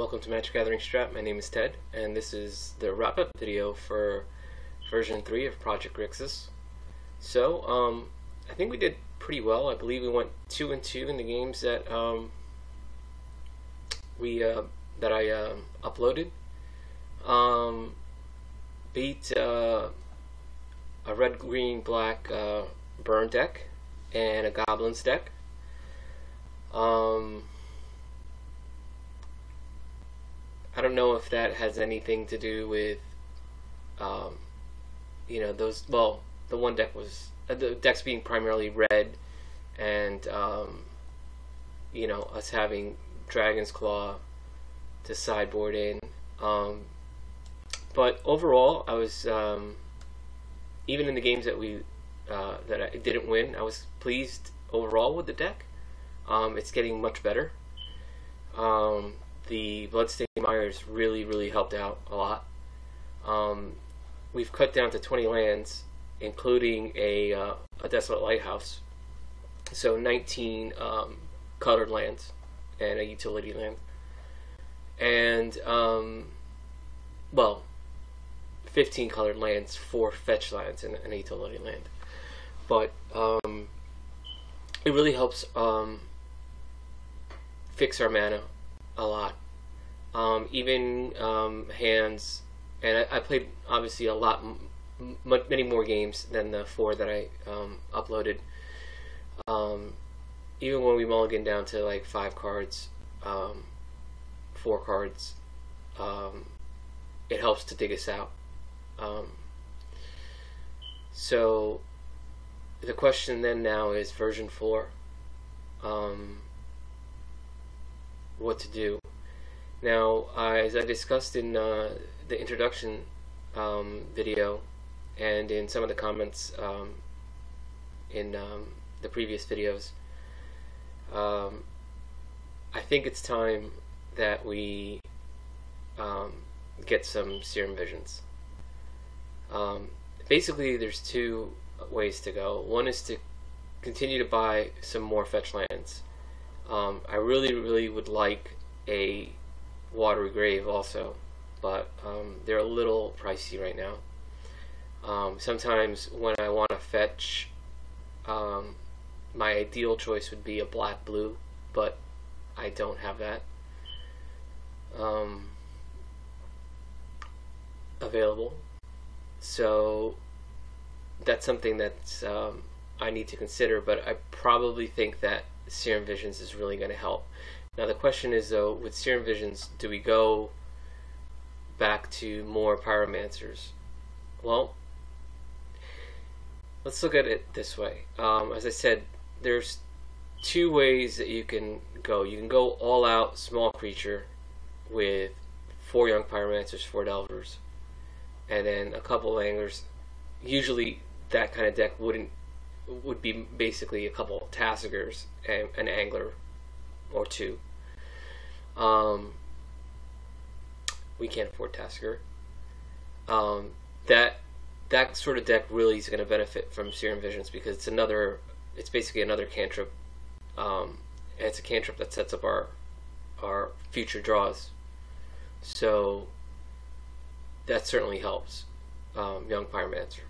Welcome to Magic Gathering Strat. My name is Ted, and this is the wrap-up video for version 3 of Project Grixis. So, I think we did pretty well. I believe we went 2-2 in the games that I uploaded. Beat a red, green, black burn deck and a goblins deck. I don't know if that has anything to do with, those. Well, the one deck was the decks being primarily red, and us having Dragon's Claw to sideboard in. But overall, I was even in the games that that I didn't win, I was pleased overall with the deck. It's getting much better. The Bloodstained Mires really helped out a lot. We've cut down to 20 lands, including a Desolate Lighthouse. So 19 colored lands and a utility land. And, 15 colored lands, 4 fetch lands, and a utility land. But it really helps fix our mana a lot. Even hands, and I played obviously a lot, many more games than the 4 that I uploaded. Even when we mulligan down to like 5 cards, 4 cards, it helps to dig us out. So the question then now is version 4. What to do. Now, as I discussed in the introduction video and in some of the comments in the previous videos, I think it's time that we get some Serum Visions. Basically, there's 2 ways to go. One is to continue to buy some more fetch lands. I really would like a Watery Grave also, but they're a little pricey right now. Sometimes when I want to fetch, my ideal choice would be a black-blue, but I don't have that available. So that's something that I need to consider, but I probably think that Serum Visions is really going to help. Now the question is, though, with Serum Visions, do we go back to more Pyromancers? Well, let's look at it this way. As I said, there's 2 ways that you can go. You can go all out small creature with 4 Young Pyromancers, 4 Delvers, and then a couple Anglers. Usually that kind of deck would be basically a couple Tassigers and an Angler or 2. We can't afford Tassiger. That sort of deck really is going to benefit from Serum Visions because it's basically another cantrip. And it's a cantrip that sets up our future draws. So that certainly helps Young Pyromancer.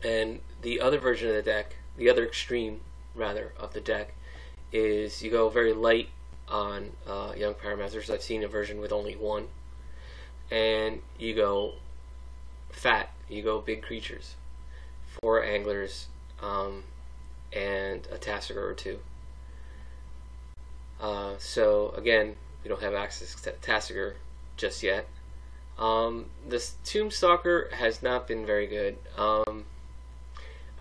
And the other version of the deck, the other extreme, rather, of the deck, is you go very light on Young Pyromancers. I've seen a version with only 1. And you go fat. You go big creatures. 4 Anglers, and a Tassiger or 2. So, again, we don't have access to Tassiger just yet. This Tombstalker has not been very good.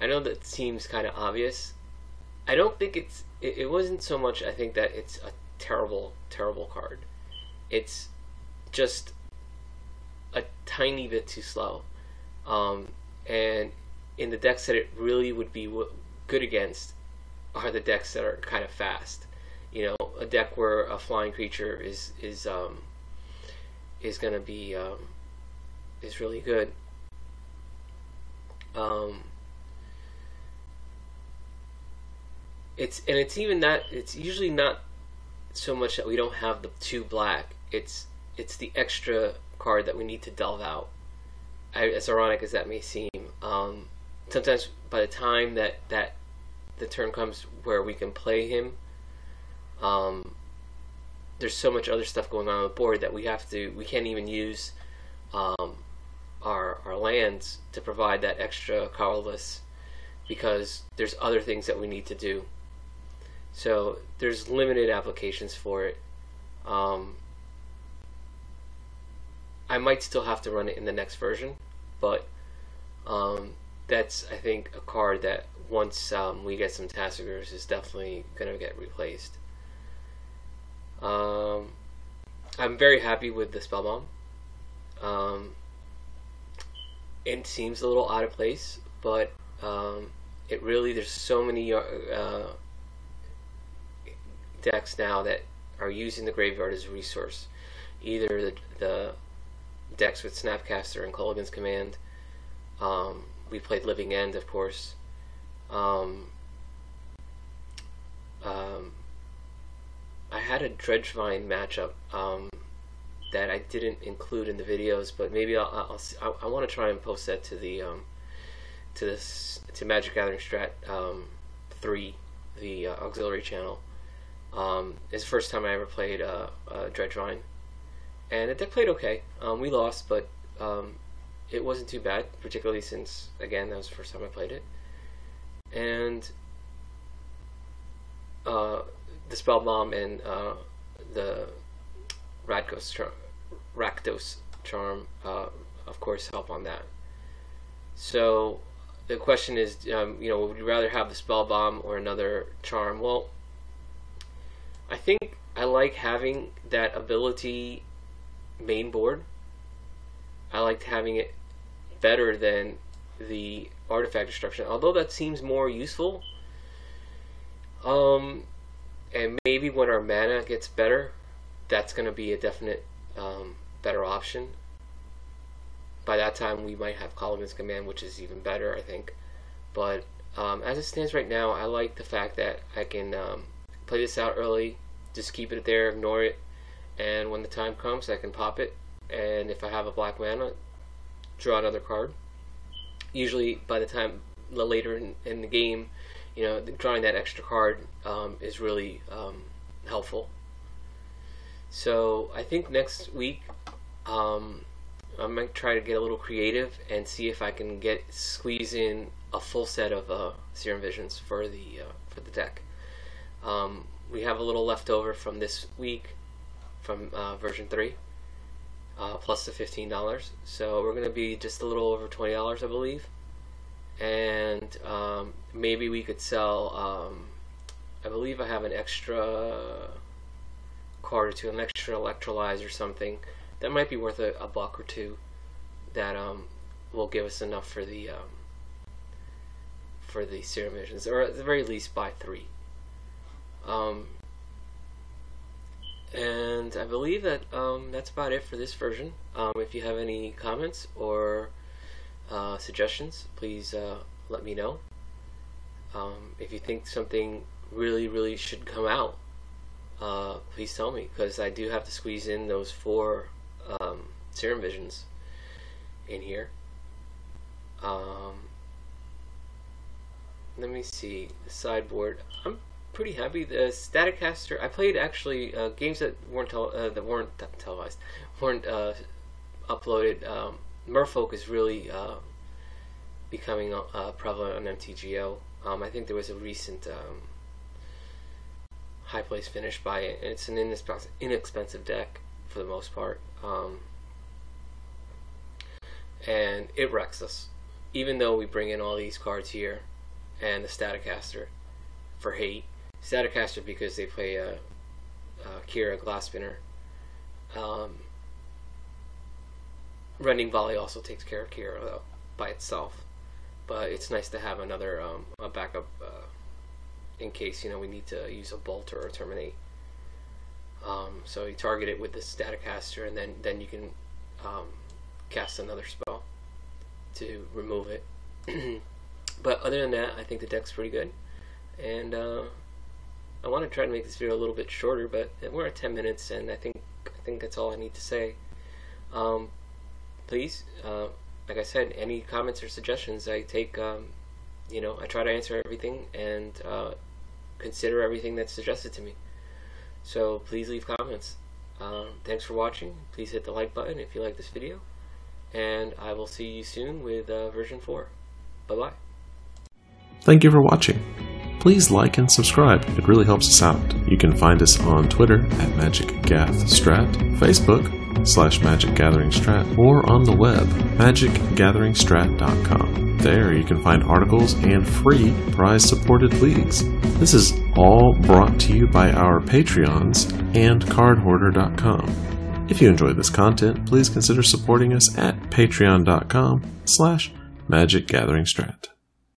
I know that seems kind of obvious. I don't think it wasn't so much, I think, that it's a terrible card. It's just a tiny bit too slow. And in the decks that it really would be good against are the decks that are kind of fast. You know, a deck where a flying creature is going to be is really good. It's usually not so much that we don't have the 2 black. It's the extra card that we need to delve out. As ironic as that may seem, sometimes by the time that the turn comes where we can play him, there's so much other stuff going on the board that we can't even use our lands to provide that extra colorless, because there's other things that we need to do. So there's limited applications for it. I might still have to run it in the next version, but that's, I think, a card that once we get some Tassigers is definitely going to get replaced. I'm very happy with the Spellbomb. It seems a little out of place, but it really, there's so many decks now that are using the graveyard as a resource. Either the decks with Snapcaster and Culligan's Command. We played Living End, of course. I had a Dredgevine matchup that I didn't include in the videos, but maybe I want to try and post that to the to Magic Gathering Strat 3, the auxiliary channel. It's the first time I ever played Dredgevine, and the deck played okay. We lost, but it wasn't too bad, particularly since, again, that was the first time I played it. And the Spellbomb and the Rakdos Charm, of course, help on that. So the question is, would you rather have the Spellbomb or another charm? Well, I think I like having that ability main board. I liked having it better than the artifact destruction, although that seems more useful. And maybe when our mana gets better, that's going to be a definite better option. By that time, we might have Culligan's Command, which is even better, I think. But as it stands right now, I like the fact that I can play this out early, just keep it there, ignore it, and when the time comes, I can pop it. And if I have a black mana, draw another card. Usually, by the time later in the game, drawing that extra card is really helpful. So I think next week I might try to get a little creative and see if I can squeeze in a full set of Serum Visions for the deck. We have a little left over from this week from version 3. Plus the $15, so we're going to be just a little over $20, I believe. And maybe we could sell, I believe I have an extra card or two, an extra Electrolyze or something that might be worth a buck or two, that will give us enough for the Serum Visions, or at the very least buy 3. And I believe that that's about it for this version. If you have any comments or suggestions, please let me know. If you think something really should come out, please tell me, because I do have to squeeze in those 4 Serum Visions in here. Let me see the sideboard. I'm pretty happy. The Staticaster, I played actually games that weren't televised, weren't uploaded. Merfolk is really becoming prevalent on MTGO. I think there was a recent high place finish by it, and it's an inexpensive deck for the most part, and it wrecks us, even though we bring in all these cards here and the Staticaster for hate. Staticaster because they play Kira Glass Spinner. Rending Volley also takes care of Kira though by itself, but it's nice to have another a backup in case we need to use a Bolt or a Terminate. So you target it with the Staticaster, and then you can cast another spell to remove it. But other than that, I think the deck's pretty good, and I want to try to make this video a little bit shorter, but we're at 10 minutes, and I think that's all I need to say. Please, like I said, any comments or suggestions I take, you know, I try to answer everything and consider everything that's suggested to me. So please leave comments. Thanks for watching. Please hit the like button if you like this video, and I will see you soon with version 4. Bye-bye. Thank you for watching. Please like and subscribe, it really helps us out. You can find us on Twitter at MagicGathStrat, Facebook /MagicGatheringStrat, or on the web, magicgatheringstrat.com. There you can find articles and free prize-supported leagues. This is all brought to you by our Patreons and cardhoarder.com. If you enjoyed this content, please consider supporting us at patreon.com/MagicGatheringStrat.